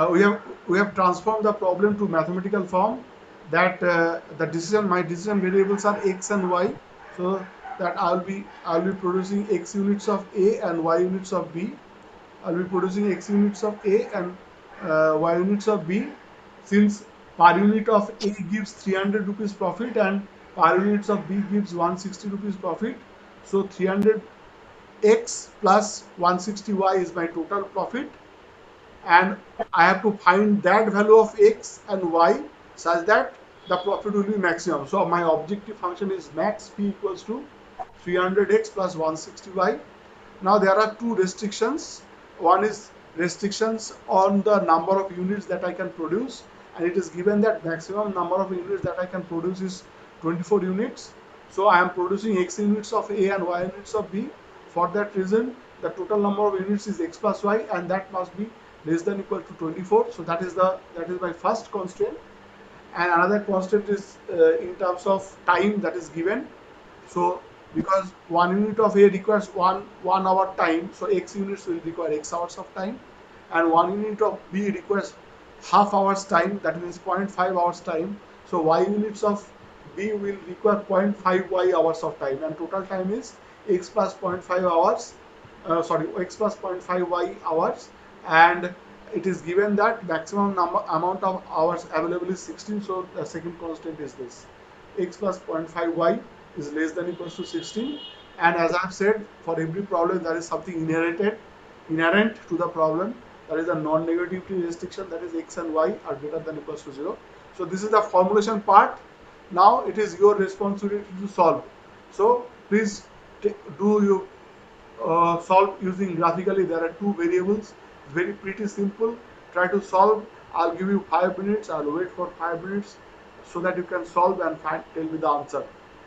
we have transformed the problem to mathematical form, that my decision variables are x and y, so that I'll be producing x units of A and y units of B. I'll be producing x units of A and y units of B, since per unit of A gives 300 rupees profit and per units of B gives 160 rupees profit. So 300x plus 160y is my total profit, and I have to find that value of x and y such that the profit will be maximum. So my objective function is max p equals to 300x plus 160y. Now there are two restrictions. One is restrictions on the number of units that I can produce, and it is given that maximum number of units that I can produce is 24 units. So I am producing x units of A and y units of B. For that reason, the total number of units is x plus y, and that must be less than equal to 24. So that is my first constraint. And another constraint is in terms of time that is given. So because one unit of A requires one hour time, so x units will require x hours of time, and one unit of B requires half hours time, that means 0.5 hours time. So y units of B will require 0.5 y hours of time, and total time is x plus zero point 0.5 hours. X plus zero point 0.5 y hours, and it is given that maximum amount of hours available is 16. So the second constant is this: x plus zero point 0.5 y is less than equals to 16. And as I've said, for every problem there is something inherent to the problem. That is a non-negativity restriction, that is x and y are greater than equals to 0. So this is the formulation part. Now it is your responsibility to solve. So please do you solve using graphically. There are two variables, very pretty simple. Try to solve. I'll give you 5 minutes. I'll wait for 5 minutes so that you can solve and tell me the answer.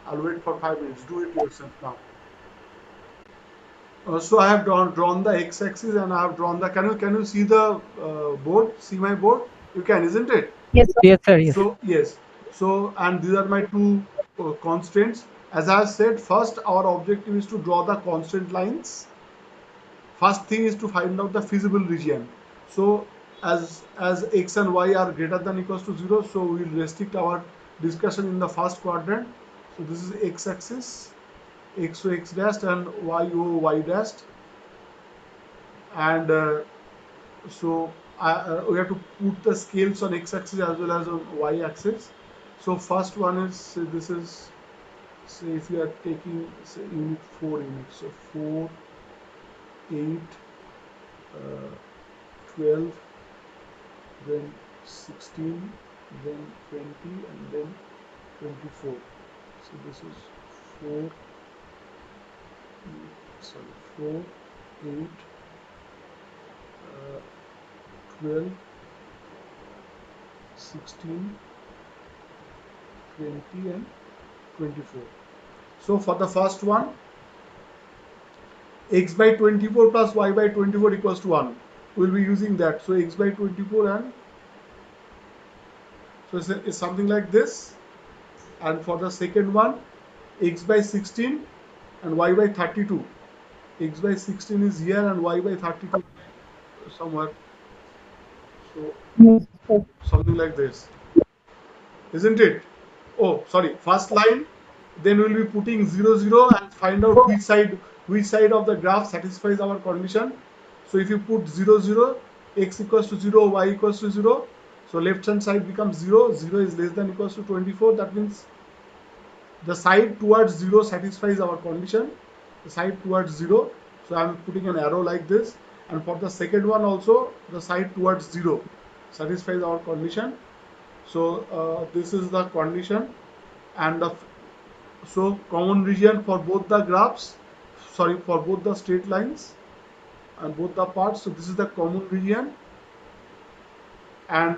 I'll wait for 5 minutes. Do it yourself now. So I have drawn the x-axis, and I have drawn the. Can you see the board? See my board? You can, isn't it? Yes, sir. Yes, sir. Yes. So yes. So, and these are my two constraints. As I said, first our objective is to draw the constant lines. First thing is to find out the feasible region. So as x and y are greater than equals to 0, so we will restrict our discussion in the first quadrant. So this is x-axis, x o x dashed and y o y dashed, and so we have to put the scales on x-axis as well as on y-axis. So first one is, this is, say if you are taking, say, unit 4 units, so 4, 8, uh, 12, then 16, then 20, and then 24. So this is 4, sorry, 4, 8, 12, 16, 20, and 24. So for the first one, x by 24 plus y by 24 equals to 1. We'll be using that. So x by 24, and so it's something like this. And for the second one, x by 16 and y by 32. X by 16 is here and y by 32 somewhere. So Yes, sir. something like this, isn't it? Oh, sorry. First line. Then we'll be putting 0, 0 and find out which side of the graph satisfies our condition. So if you put 0, 0, x equals to 0, y equals to 0. So left hand side becomes 0. 0 is less than equals to 24. That means the side towards 0 satisfies our condition. The side towards 0. So I'm putting an arrow like this. And for the second one also, the side towards 0 satisfies our condition. So this is the condition, and so common region for both the graphs, sorry, for both the straight lines and both the parts. So this is the common region, and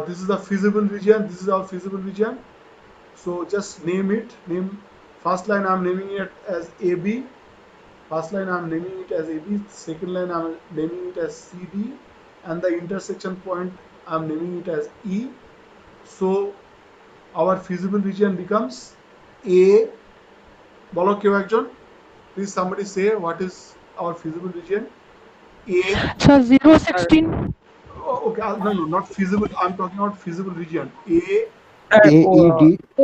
this is the feasible region. This is our feasible region. So just name it. First line I'm naming it as AB. First line I'm naming it as AB. Second line I'm naming it as CD, and the intersection point I'm naming it as E. So our feasible region becomes A. বলো কেউ একজন, please somebody say what is our feasible region. A, Sir, 0, 16. Okay, no, no, not feasible. I'm talking about feasible region. A, AED, A,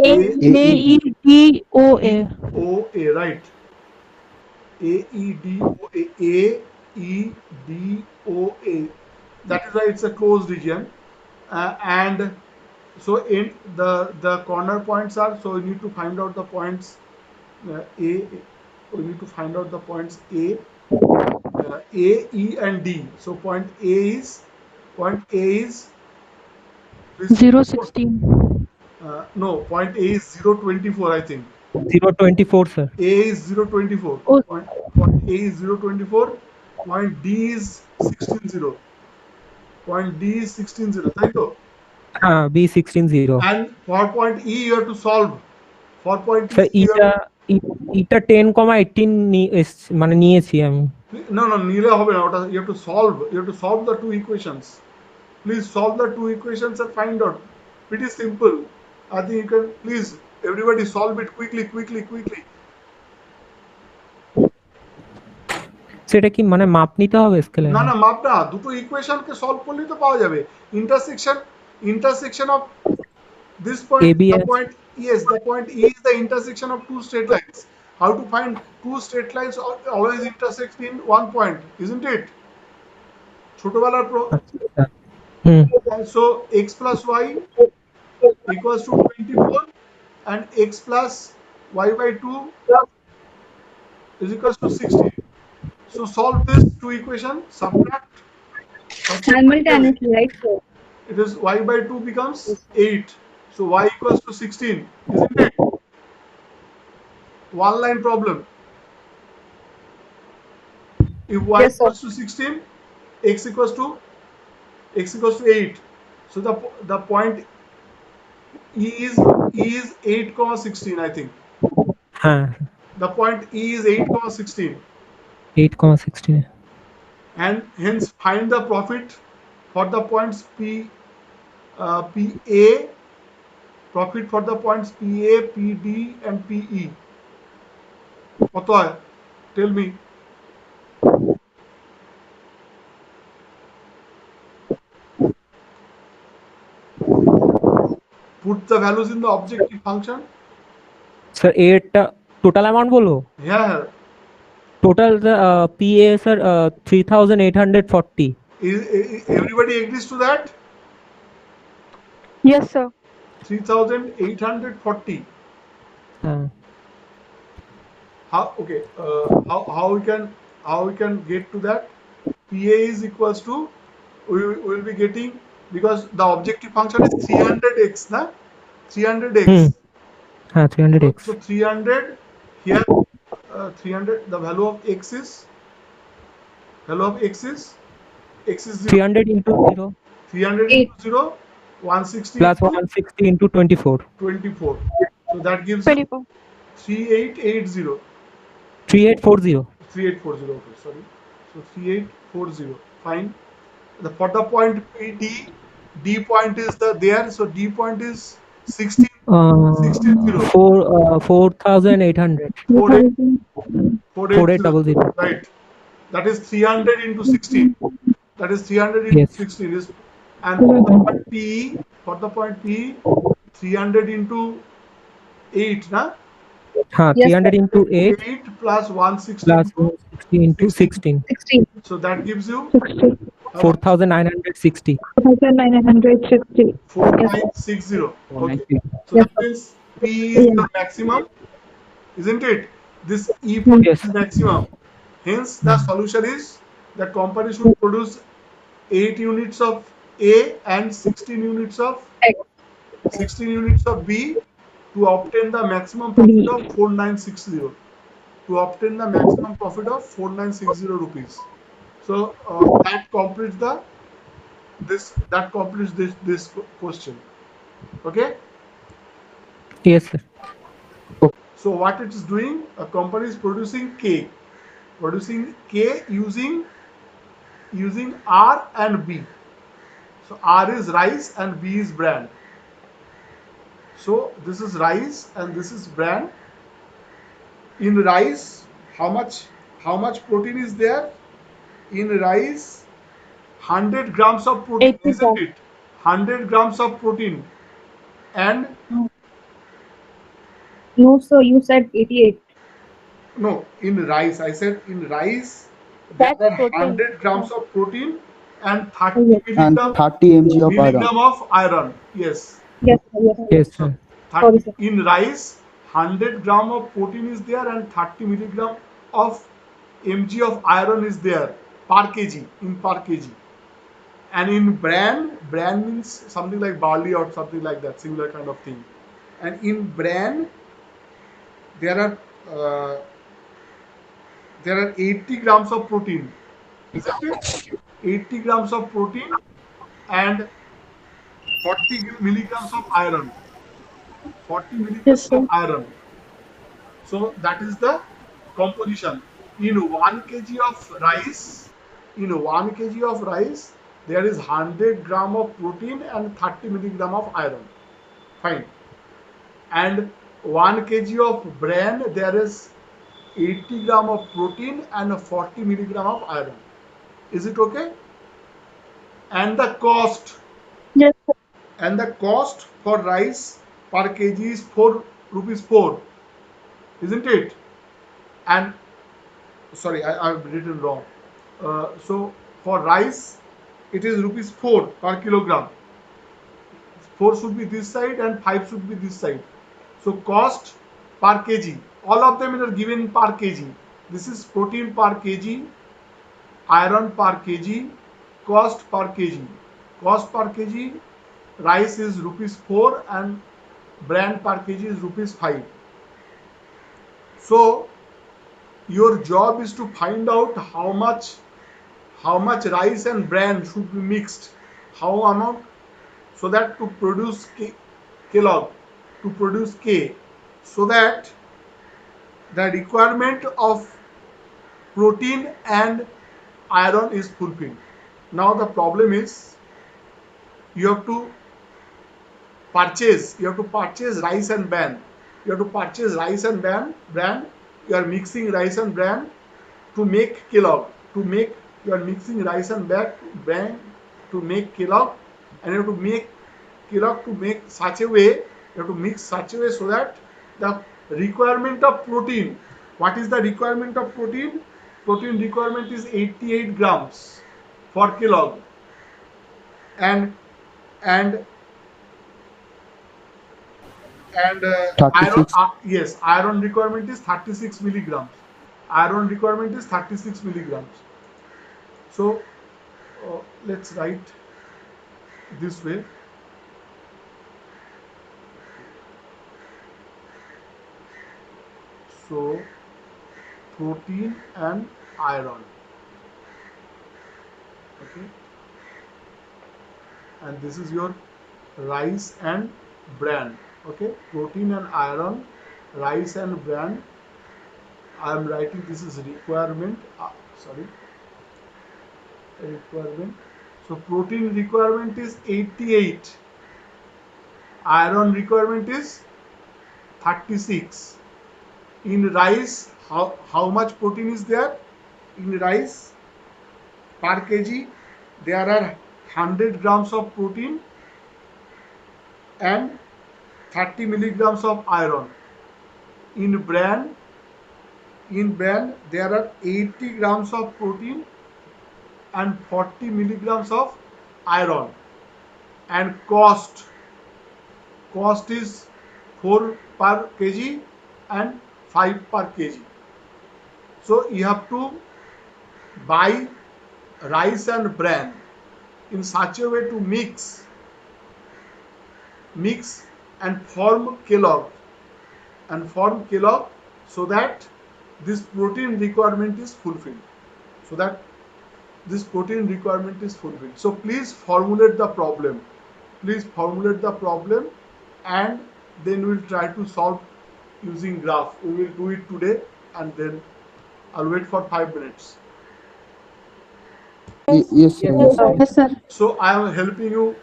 AED. AEDOA. O, A, right? A, E, D, O, A, A, E, D, O, A. That is why it's a closed region. And so in the corner points are, so you need to find out the points A, we need to find out the points A, E, and D. So point A is please, 016. no, point A is 024, I think. 024, sir. A is 024. Oh, Point A is 024. Point D is 160. Point D is 160. Right? B160. And for point E, you have to solve. For point Sir, E, you have এটা 10,18 মানে নিয়েছি আমি। no, no, নিলে হবে না ওটা, you have to solve. You have to solve the two equations. Please solve the two equations and find out. Pretty simple. I think you can, please, everybody solve it quickly. সেটা কি মানে মাপ নিতে হবে স্কেলে? না না, মাপ না, দুটো ইকুয়েশনকে সলভ করলেই তো পাওয়া যাবে। Intersection of this point, the ABS. point, yes, the point E is the intersection of two straight lines. How to find two straight lines always intersect in one point, isn't it? ছোটবেলার আচ্ছা। হুম। so x plus y equals to 24 and x plus y by 2 is equals to 16. So solve this two equation, subtract. Simultaneously, right, sir? It is y by 2 becomes 8. So y equals to 16, isn't it? One line problem. If y Yes, sir. equals to 16, x equals to 8. So the point E is 8 comma 16, I think. হ্যাঁ, The point E is 8 comma 16. 8,16। And hence find the profit for the points PA, profit for the points PA, PD, and PE. কত হয়? Tell me. Put the values in the objective function. Sir এরটা total amount বলবো? Yeah. Total PA sir 3,840। Is everybody agrees to that? yes, sir. 3,840. হ্যাঁ। How, okay, how we can get to that? PA is equals to, we will be getting, because the objective function is 300x, na? 300x. হ্যাঁ 300x। So 300 here, 300, the value of x is x is 0. 300 into 0 300 Eight. into 0, 160 plus into 160 into 24 24. So that gives 24. 3880. 3840 3840, okay, sorry. So 3840, fine. For the point PD, D point is there, so D point is 16, 16 4,800 4800 right? That is 300 into 16. That is 300 into Yes. 16 is, and for the point PE, 300 into 8, na? হ্যাঁ Yes, 300 into 8 8 plus 160 plus into 160 into 16 16. so that gives you 60. 4,960 4,960. 4960. Okay. So Yes, that means P is the maximum, isn't it? This E point Yes. is maximum. Hence, the solution is that company should produce 8 units of A and 16 units of X. 16 units of B to obtain the maximum profit of 4960. To obtain the maximum profit of 4960 rupees. So that completes this question. Okay. yes sir So what it is doing? A company is producing K using R and B. So R is rice and B is bran. So this is rice and this is bran. In rice, how much protein is there? In rice, 100 grams of protein, 84. isn't it? 100 grams of protein and No, sir, you said 88. no, in rice. I said in rice there That's are protein. 100 grams of protein and 30 Oh, yes. and 30 mg of iron. milligram of iron. Yes. Yes, sir. Yes, sir. Yes, So sir. 30, Sorry, sir. in rice, 100 gram of protein is there and 30 milligram of mg of iron is there per kg, in per kg. And in bran means something like barley or something like that, similar kind of thing. And in bran, there are uh, there are 80 grams of protein, isn't it? 80 grams of protein and 40 milligrams of iron. 40 Yes, milligrams of sir. iron. So that is the composition. In 1 kg of rice, there is 100 gram of protein and 30 milligram of iron. Fine. And 1 kg of bran, there is 80 gram of protein and 40 milligram of iron. Is it okay? And the cost Yes, sir. for rice per kg is 4 rupees 4, isn't it? And sorry, I've written wrong. So for rice, it is rupees 4 per kilogram. 4 should be this side and 5 should be this side. So cost per kg, all of them are given per kg. This is protein per kg, iron per kg, cost per kg. Cost per kg, rice is rupees 4 and bran per kg is rupees 5. So your job is to find out how much rice and bran should be mixed, how amount, so that to produce Kellogg, to produce K, so that the requirement of protein and iron is fulfilled. Now the problem is you have to purchase rice and bran. You have to purchase rice and bran. You are mixing rice and bran to make Kellogg. You are mixing rice and bran to make Kellogg, and you have to make Kellogg to make such a way. You have to mix such a way so that the requirement of protein. What is the requirement of protein? Protein requirement is 88 grams for Kellogg, and and iron, 36. yes, iron requirement is 36 milligrams. Iron requirement is 36 milligrams. So let's write this way. So protein and iron, okay, and this is your rice and bran. Okay, protein and iron, rice and bran. I am writing this is requirement. Requirement. So protein requirement is 88. Iron requirement is 36. In rice, how much protein is there? In rice, per kg, there are 100 grams of protein and 30 milligrams of iron. In bran, there are 80 grams of protein and 40 milligrams of iron. And cost is 4 per kg and 5 per kg. So you have to buy rice and bran in such a way to mix and form Kellogg, so that this protein requirement is fulfilled. So please formulate the problem. And then we'll try to solve using graph. We will do it today, and then I'll wait for 5 minutes. Yes, sir. Yes, sir. Yes, sir. So I am helping you.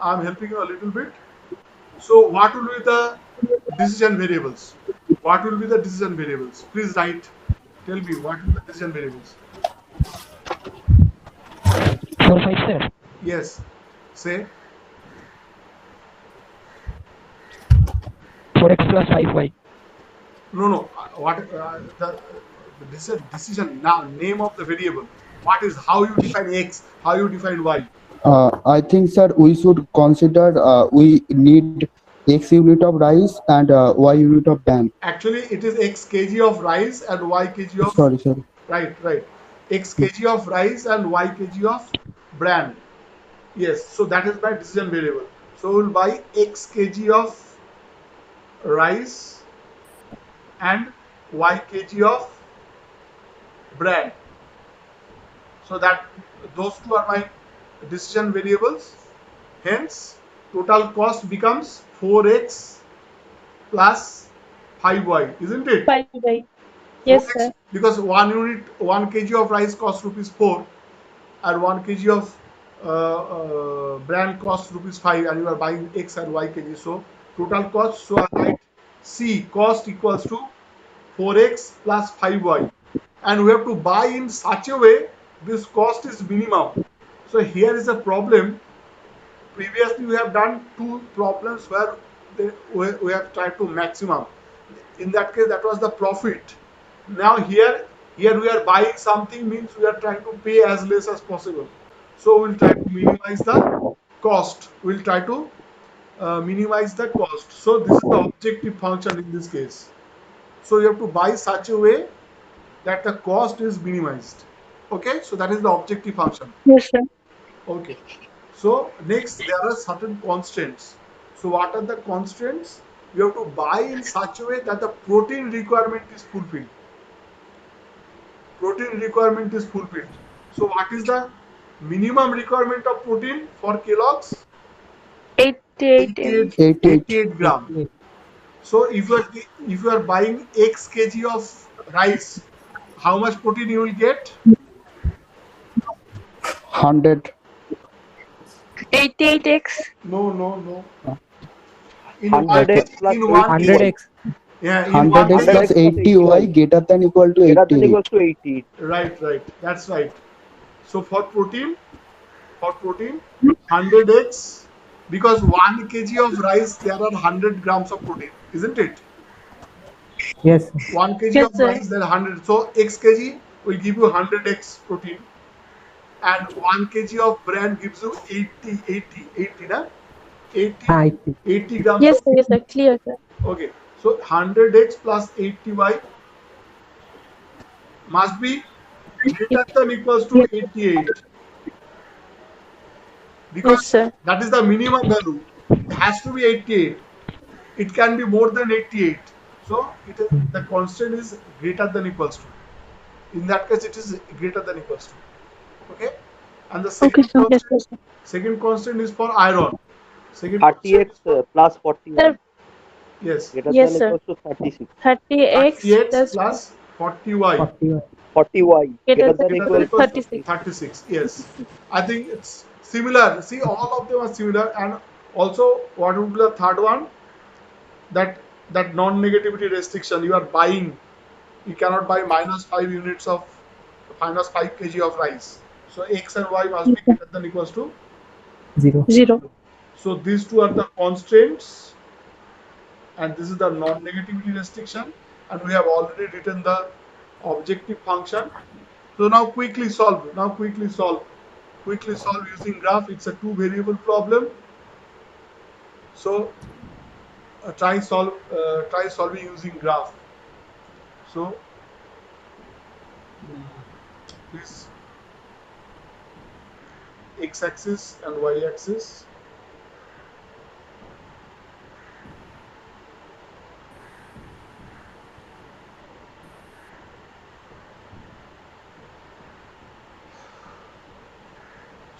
I'm helping you a little bit. So what will be the decision variables? Please write. Tell me what will be the decision variables. 4 5 sir. Yes, say 4x plus 5y. no. What this is a decision now. Name of the variable. What is how you define x? How you define y? I think, sir, we should consider we need X unit of rice and Y unit of bran. Actually, it is x kg of rice and y kg of Sorry. right. X kg of rice and y kg of bran. Yes, so that is my decision variable. So we'll buy x kg of rice and y kg of bran. So that those two are my decision variables. Hence, total cost becomes 4x plus 5y, isn't it? 5y. Yes, 4x, sir. because 1 kg of rice costs rupees 4 and 1 kg of bran costs rupees 5 and you are buying x and y kg. So total cost, so I write C cost equals to 4x plus 5y, and we have to buy in such a way this cost is minimum. So here is a problem. Previously we have done two problems where we have tried to maximum. In that case that was the profit. Now here we are buying something, means we are trying to pay as less as possible. So we'll try to minimize the cost. We'll try to minimize the cost. So this is the objective function in this case. So you have to buy such a way that the cost is minimized. Okay, so that is the objective function. Yes, sir. Okay, so next there are certain constraints. So what are the constraints? You have to buy in such a way that the protein requirement is fulfilled. Protein requirement is fulfilled. So what is the minimum requirement of protein for Kellogg's? 88 88 gram. So if you are buying x kg of rice, how much protein you will get? 100. 88x. No. In 100x plus in 1 kg. 100x. Yeah, in 1 100x kg. plus 80y greater than equal to Greater than 88. equals to 80. Right. That's right. So for protein, 100x, because 1 kg of rice there are 100 grams of protein, isn't it? Yes. 1 kg Yes, of sir. rice there are 100. So x kg will give you 100x protein, and 1 kg of bran gives you 80 na? 80 grams. Yes, sir. Yes, sir. Clear, sir. Okay, so 100x plus 80y must be greater than equals to 88, because Yes, sir. that is the minimum value. It has to be 88. It can be more than 88. So the constant is greater than equals to. In that case, it is greater than equals to. Okay, and the Okay, sir. Yes, sir. second constant is for iron. Second constant 30x is for, plus 40. Sir, yes, Greater Yes, than sir. equals to 36. 30x 30x plus plus 40y 40. 40y. Greater Greater than than equals to 36. 36. Yes, I think it's similar. See, all of them are similar. And also, what would be the third one? That non-negativity restriction. You are buying. You cannot buy minus 5 kg of rice. So x and y must be greater than equals to. 0. 0. So these two are the constraints, and this is the non-negativity restriction. And we have already written the objective function. So now quickly solve. Quickly solve using graph. It's a 2-variable problem. So try solving using graph. So please, x-axis and y-axis.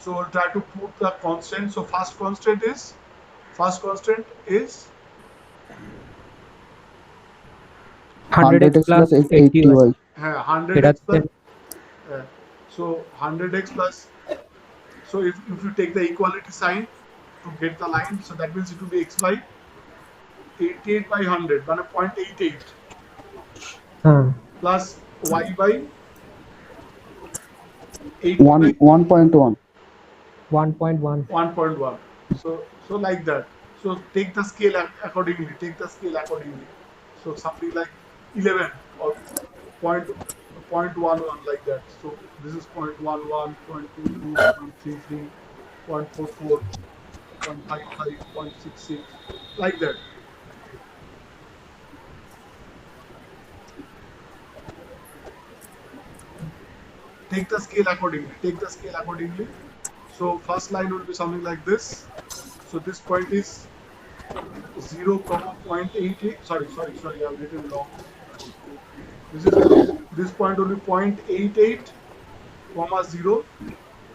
So we'll try to put the constant. So first constant is 100x plus 80y. 80y. 100x plus. So 100x plus. So if you take the equality sign to get the line, so that means it will be x by 88 by 100, 1.88 plus y by 8 by 1.1. 1.1. 1.1. So like that. So take the scale accordingly. Take the scale accordingly. So something like 11 or point 0.11 like that. So this is 0.11, 0.22, 0.33, 0.44, 0.55, 0.66, like that. Take the scale accordingly. Take the scale accordingly. So first line will be something like this. So this point is 0, 0.88. Sorry, I've written wrong. This point will be 0.88, 0,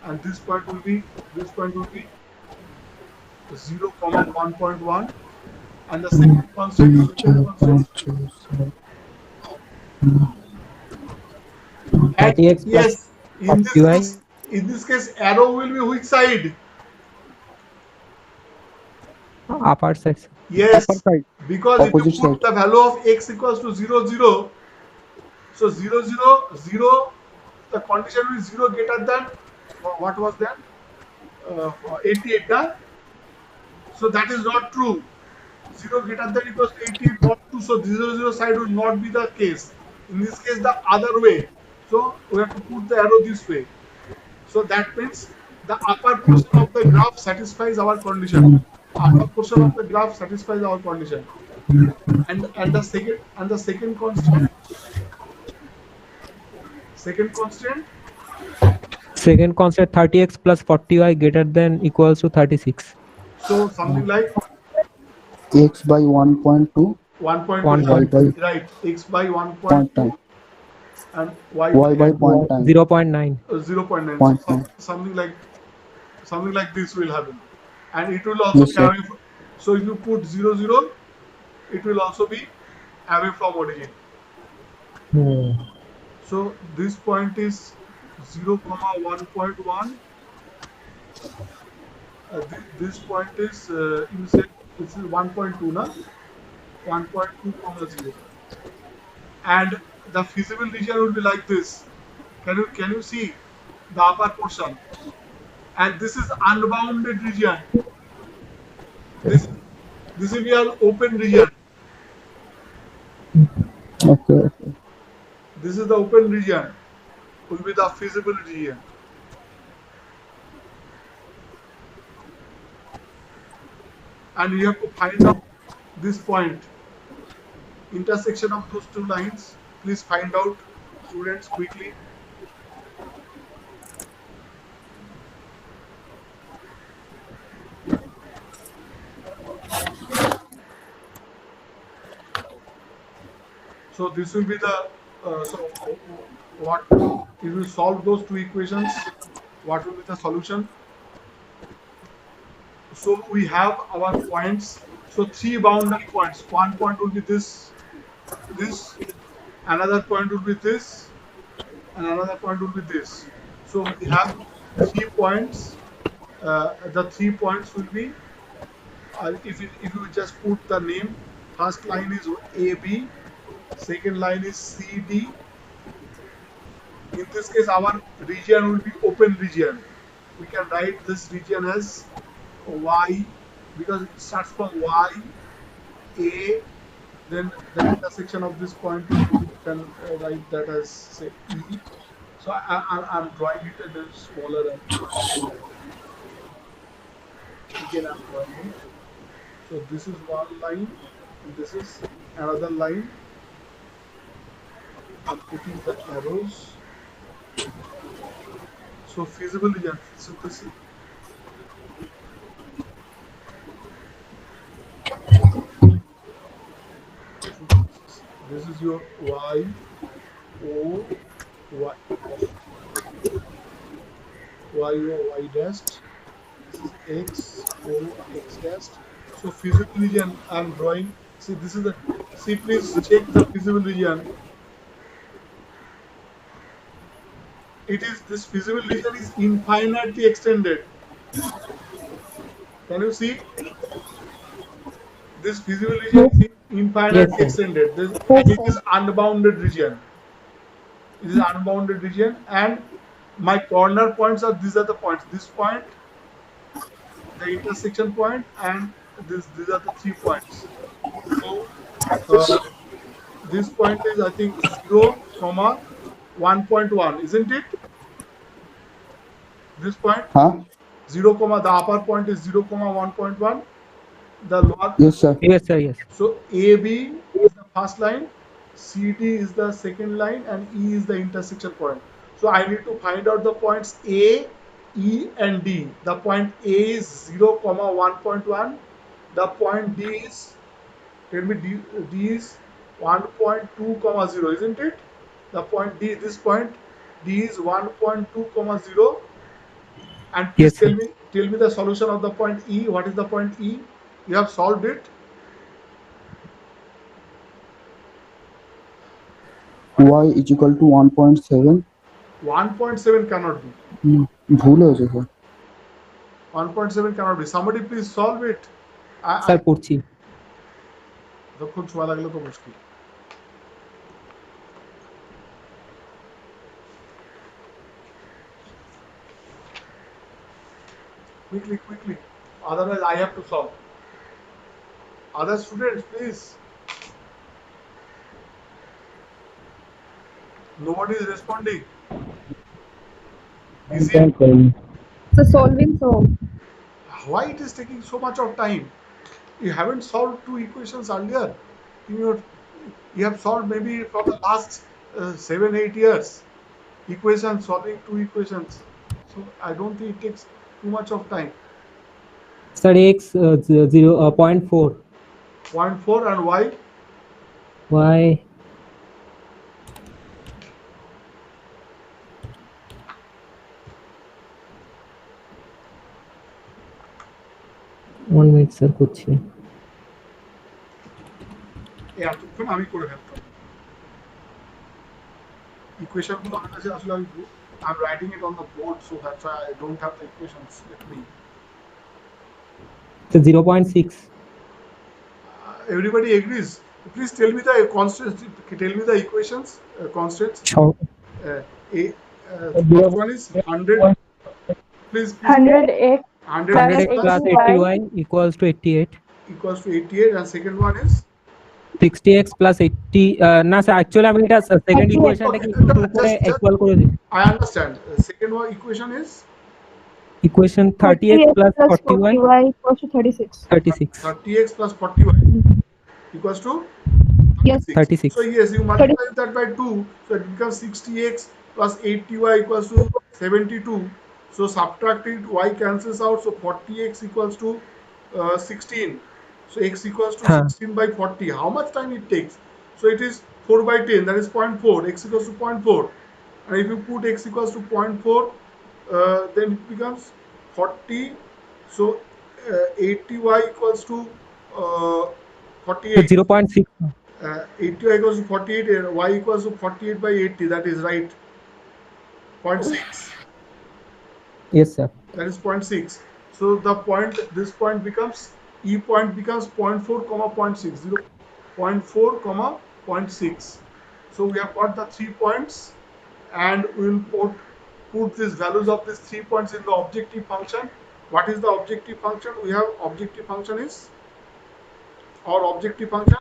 and this point will be 0, 1.1, and the second constant and 30x plus yes, in this 40y. case arrow will be which side? Upper side. Yes, Upper side. because if Opposite you put side. the value of x equals to 0, 0, so 0, 0, 0, the condition is 0 greater than what was that? 88, huh? So that is not true. 0 greater than equals to 88, not true. So 0, 0 side will not be the case. In this case, the other way. So we have to put the arrow this way. So that means the upper portion of the graph satisfies our condition. Upper portion of the graph satisfies our condition. And the second constant. Second constant. Second constant 30x plus 40y greater than equals to 36. So something like X by 1.2. 1.2, right? X by 1.2 and y Y by by 0.9. 0.9. 0.9. Point So nine. something like this will happen, and it will also Yes, be sir. away from, so if you put 0, 0, it will also be away from origin. So this point is 0, 1.1. This point is you said this is 1.2, na? 1.2, 0, and the feasible region will be like this. Can you see the upper portion? And this is unbounded region. This will be an open region. Okay. This is the open region. Will be the feasible region. And you have to find out this point. Intersection of those two lines. Please find out, students, quickly. So this will be the so what if you solve those two equations, what will be the solution? So we have our points. So three boundary points. One point will be this, another point will be this, and another point will be this. So we have 3 points. The 3 points will be if you just put the name, first line is AB, second line is CD. In this case, our region will be open region. We can write this region as Y because it starts from Y, A, then the intersection of this point you can write that as say E. So I'm drawing it a little smaller and again I'm drawing it. So this is one line and this is another line. I'm putting the arrows. So feasible region. So this is your Y, O, Y, Y, O, Y dash. This is X, O, X dash. So feasible region I'm drawing. See, this is the. See, please check the feasible region. This feasible region is infinitely extended. Can you see? This feasible region is infinitely extended. And it is unbounded region. It is unbounded region, and my corner points are these are the points. This point the intersection point, and these are the 3 points. So this point is, I think, 0, comma 1.1, isn't it? This point Huh? 0, comma the upper point is 0, comma 1.1. The lower. Yes, sir. Yes, sir. Yes. So AB is the first line, CD is the second line, and E is the intersection point. So I need to find out the points A, E, and D. The point A is 0, comma 1.1. The point D is, tell me, D is 1.2, comma 0, isn't it? The point D, this point D is 1.2, comma 0. And please Yes, sir. tell me the solution of the point E. What is the point E? You have solved it. Y is equal to 1.7. 1.7 cannot be. ভুল হয়েছে sir 1.7 cannot be. Somebody please solve it. Sir করছি। যতক্ষণ সময় লাগলে তো মুশকিল। Quickly. Otherwise, I have to solve. Other students, please. Nobody is responding. Is it? So solving, so Why it is taking so much of time? You haven't solved 2 equations earlier. You have solved maybe for the last 7-8 years equations, solving 2 equations. So I don't think it takes too much of time. Sir, x 0.4. 0.4 and y. Y. One minute, sir. করছি। এতক্ষণ আমি করে ফেলতাম। Equation গুলো আমার কাছে আসলে I'm writing it on the board, so that's why I don't have the equations with me. So 0.6. Everybody agrees. Please tell me the constants. Tell me the equations. Constants. First one is 100. Please. 100x 100x plus 80y equals to 88. Equals to 88, and second one is 60x plus 80 না sir actually আমি এটা second ইকুয়েশনটাকে একটু করে equal করে দিই। I understand. Second one equation is equation 30x plus 40y equals to 36. 36. 30x plus 40y equals to Yes. 36. So yes, you multiply that by 2, so it becomes 60x plus 80y equals to 72. So subtract it, y cancels out, so 40x equals to 16. So x equals to 16 by 40. How much time it takes? So it is 4 by 10, that is 0.4. X equals to 0.4. And if you put x equals to 0.4, then it becomes 40. So 80y equals to 48. 0.6. 80y equals to 48, and y equals to 48 by 80. That is right. 0.6. Yes, sir. That is 0.6. So the point, this point becomes, E point becomes 0.4, comma 0.6. 0.4, comma 0.6. So we have got the 3 points, and we will put these values of these 3 points in the objective function. What is the objective function? We have objective function is, our objective function,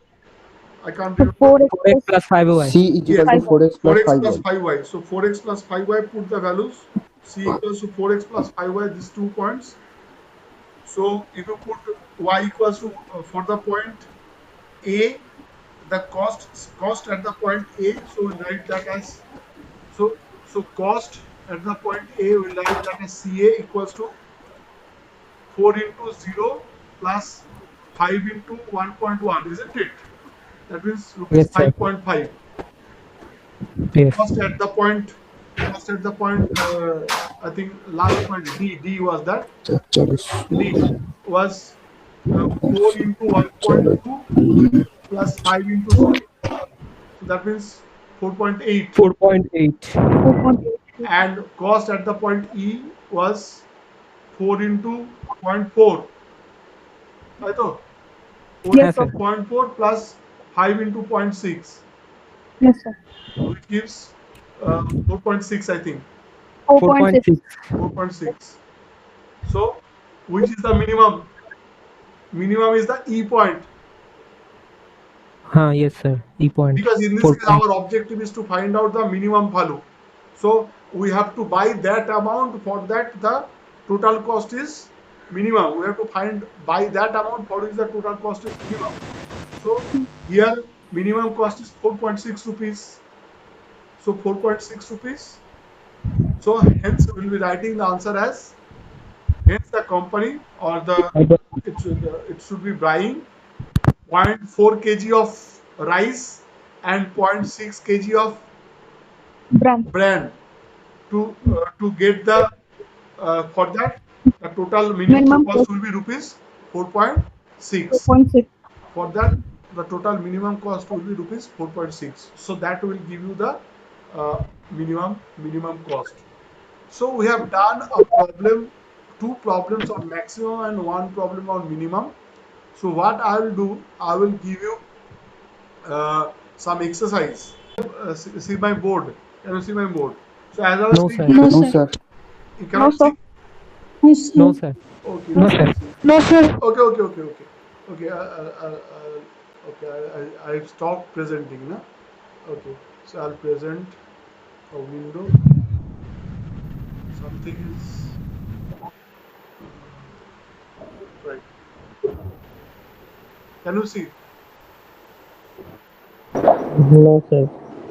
I can't remember. 4x plus 5y. C is equal to 4x plus 4x plus 5y. 5y. So 4x plus 5y, put the values. C equals to 4x plus 5y, these 2 points. So if you put y equals to, for the point A, the cost at the point A, so we'll write that as, so cost at the point A, we'll write that as CA equals to 4 into 0 plus 5 into 1.1, isn't it? That means rupees Yes, sir. 5.5. Yes. Cost at the point, I think last point D was that. D was 4 into 1.2 plus 5 into 0. So that means 4.8. 4.8. And cost at the point E was 4 into 0.4. Right? Yes, sir. 0.4 plus 5 into 0.6. Yes, sir. Which gives 4.6, I think. 4.6. 4.6. So which is the minimum? Minimum is the E point, Yes, sir. E point. because in this 4 case point. our objective is to find out the minimum value. So we have to buy that amount. For that the total cost is minimum. We have to buy that amount for which the total cost is minimum. So here minimum cost is 4.6 rupees. So 4.6 rupees. So hence we will be writing the answer as, hence the company or it should be buying 0.4 kg of rice and 0.6 kg of Brand. bran to get the for that the total minimum Minimum cost cost will be rupees 4.6. 4.6. For that the total minimum cost will be rupees 4.6. So that will give you the minimum cost. So we have done a problem, two problems on maximum and one problem on minimum. So what I will do, I will give you some exercise. See my board. Can you see my board? So as I was No, saying, sir. No, No, sir. sir. you No, cannot sir. see. No, sir. Okay, No, you sir. cannot see. No, sir. Okay. Okay. I stopped presenting, na? Okay. So I'll present a window. Something is right. Can you see? No, sir.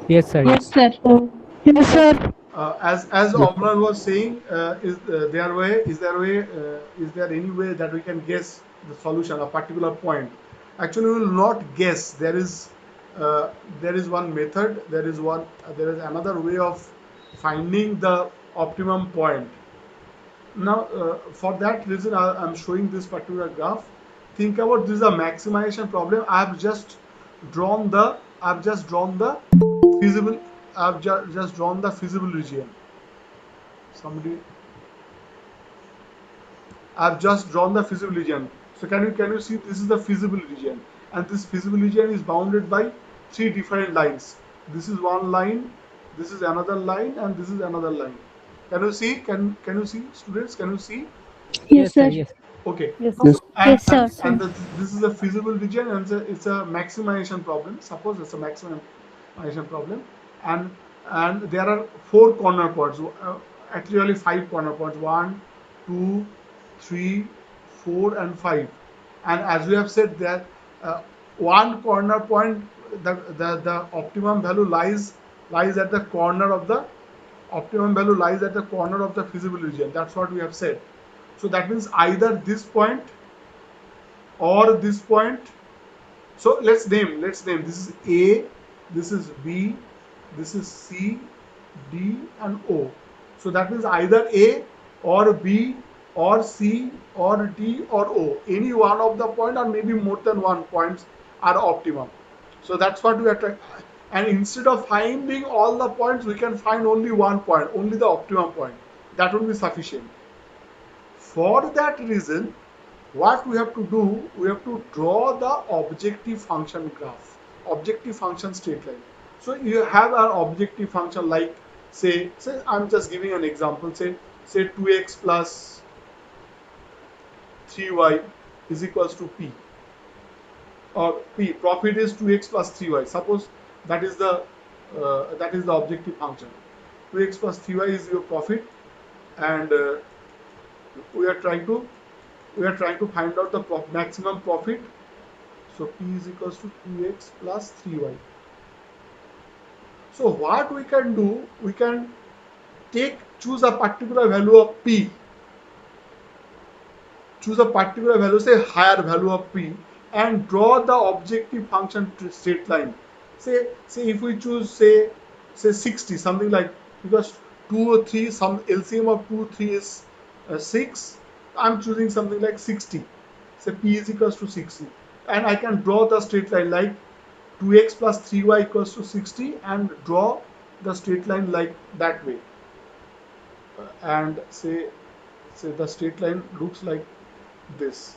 Yes, sir. Yes, sir. Yes, sir. As Yes. Omran was saying, is there any way that we can guess the solution, a particular point? Actually, we will not guess. There is one method. There is another way of finding the optimum point. Now, for that reason, I'm showing this particular graph. Think about this is a maximization problem. I've just drawn the feasible. Just drawn the feasible region. Somebody, I've just drawn the feasible region. So can you see this is the feasible region, and this feasible region is bounded by three different lines. This is one line, this is another line, and this is another line. Can you see? Can you see, students? Can you see? Yes, sir. Yes. Okay. Yes. Yes. And Yes, sir. this is a feasible region, and it's a maximization problem. Suppose it's a maximization problem, and there are four corner points. Actually, only five corner points. One, two, three, four, and five. And as we have said that one corner point, the optimum value lies at the corner of the optimum value lies at the corner of the feasible region. That's what we have said. So that means either this point or this point. So let's name. This is A, this is B, this is C, D, and O. So that means either A or B or C or D or O. Any one of the point or maybe more than one points are optimum. So that's what we are trying. And instead of finding all the points, we can find only one point, only the optimum point. That will be sufficient. For that reason, what we have to do, we have to draw the objective function graph, objective function straight line. So you have an objective function like say I'm just giving an example, say 2x plus 3y is equals to p, or p profit is 2x plus 3y. Suppose that is the objective function. 2x plus 3y is your profit, and we are trying to find out the maximum profit. So p is equals to 2x plus 3y. So what we can do, we can choose a particular value of p, choose a particular value, say higher value of p, and draw the objective function straight line. Say if we choose say 60, something like, because 2 or 3, some LCM of 2 3 is 6. I'm choosing something like 60. Say p is equals to 60, and I can draw the straight line like 2x plus 3y equals to 60, and draw the straight line like that way. And say the straight line looks like this.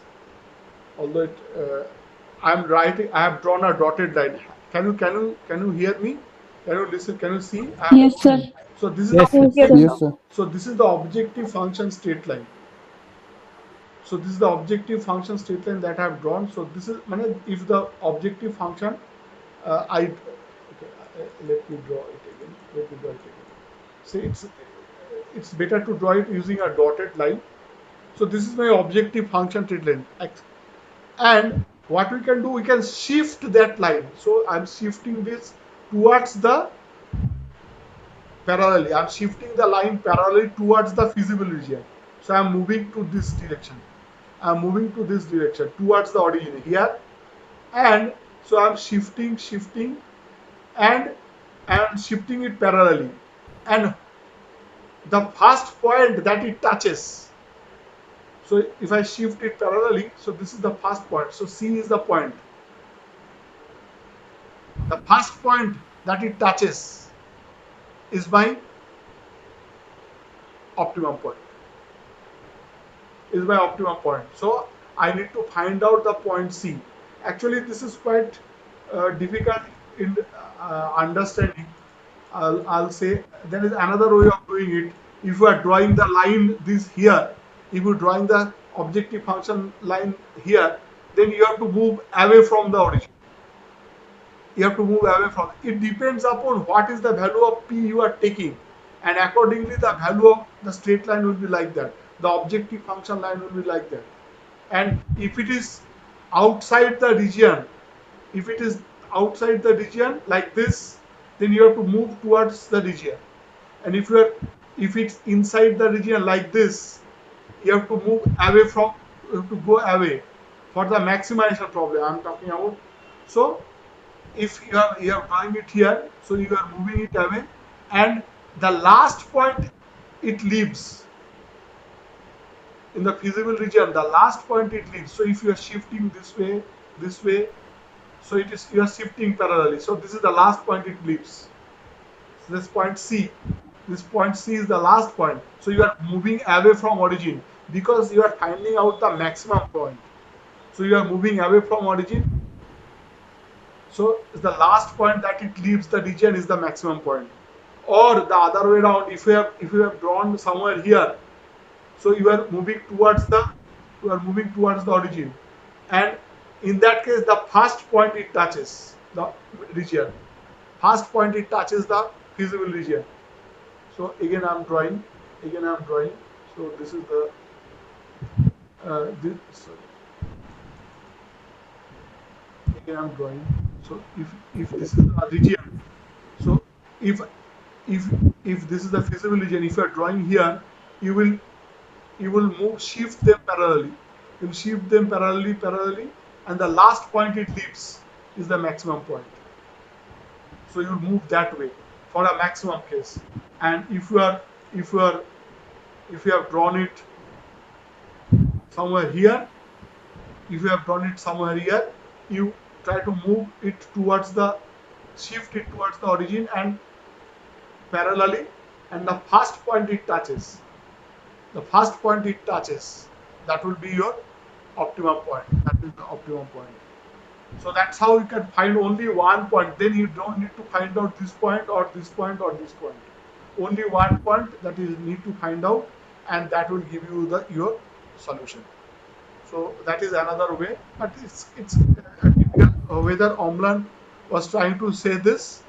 Although I have drawn a dotted line. Can you hear me? Can you listen? Can you see? Yes, sir. So this is Yes, the sir. Yes, Yes, sir. so this is the objective function straight line. So this is the objective function straight line that I have drawn. So this is if the objective function let me draw it again. See, it's better to draw it using a dotted line. So this is my objective function straight line. And what we can do, we can shift that line. So I'm shifting this towards the parallelly. I'm shifting the line parallelly towards the feasible region. So I'm moving to this direction. I'm moving to this direction towards the origin here. And so I'm shifting and I'm shifting it parallelly. And the first point that it touches. So if I shift it parallelly, so this is the first point. So C is the point. The first point that it touches is my optimum point. So I need to find out the point C. Actually, this is quite difficult in understanding. I'll say there is another way of doing it. If you are drawing the line this here, if you are drawing the objective function line here, then you have to move away from the origin. It depends upon what is the value of P you are taking, and accordingly the value of the straight line will be like that. The objective function line will be like that. And if it is outside the region, like this, then you have to move towards the region. And if it's inside the region like this, you have to move away from, you have to go away for the maximization problem I'm talking about. So if you are drawing it here, so you are moving it away, and the last point it leaves in the feasible region, the last point it leaves. So if you are shifting this way, so you are shifting parallelly. So this is the last point it leaves. So this point C is the last point. So you are moving away from origin because you are finding out the maximum point. So you are moving away from origin. So the last point that it leaves the region is the maximum point. Or the other way around, if you have drawn somewhere here, so you are moving towards the origin, and in that case the first point it touches the region. First point it touches the feasible region. So again I'm drawing. So this is the again I'm drawing. So if this is the region, so if this is the feasible region, if you are drawing here, you will shift them parallelly. You will shift them parallelly, and the last point it leaves is the maximum point. So you will move that way for a maximum case. And if you have drawn it somewhere here, you try to move it shift it towards the origin and parallelly, and the first point it touches, that will be your optimum point. So that's how you can find only one point. Then you don't need to find out this point or this point or this point. Only one point that you need to find out, and that will give you your solution. So that is another way, but it's difficult whether Omlan was trying to say this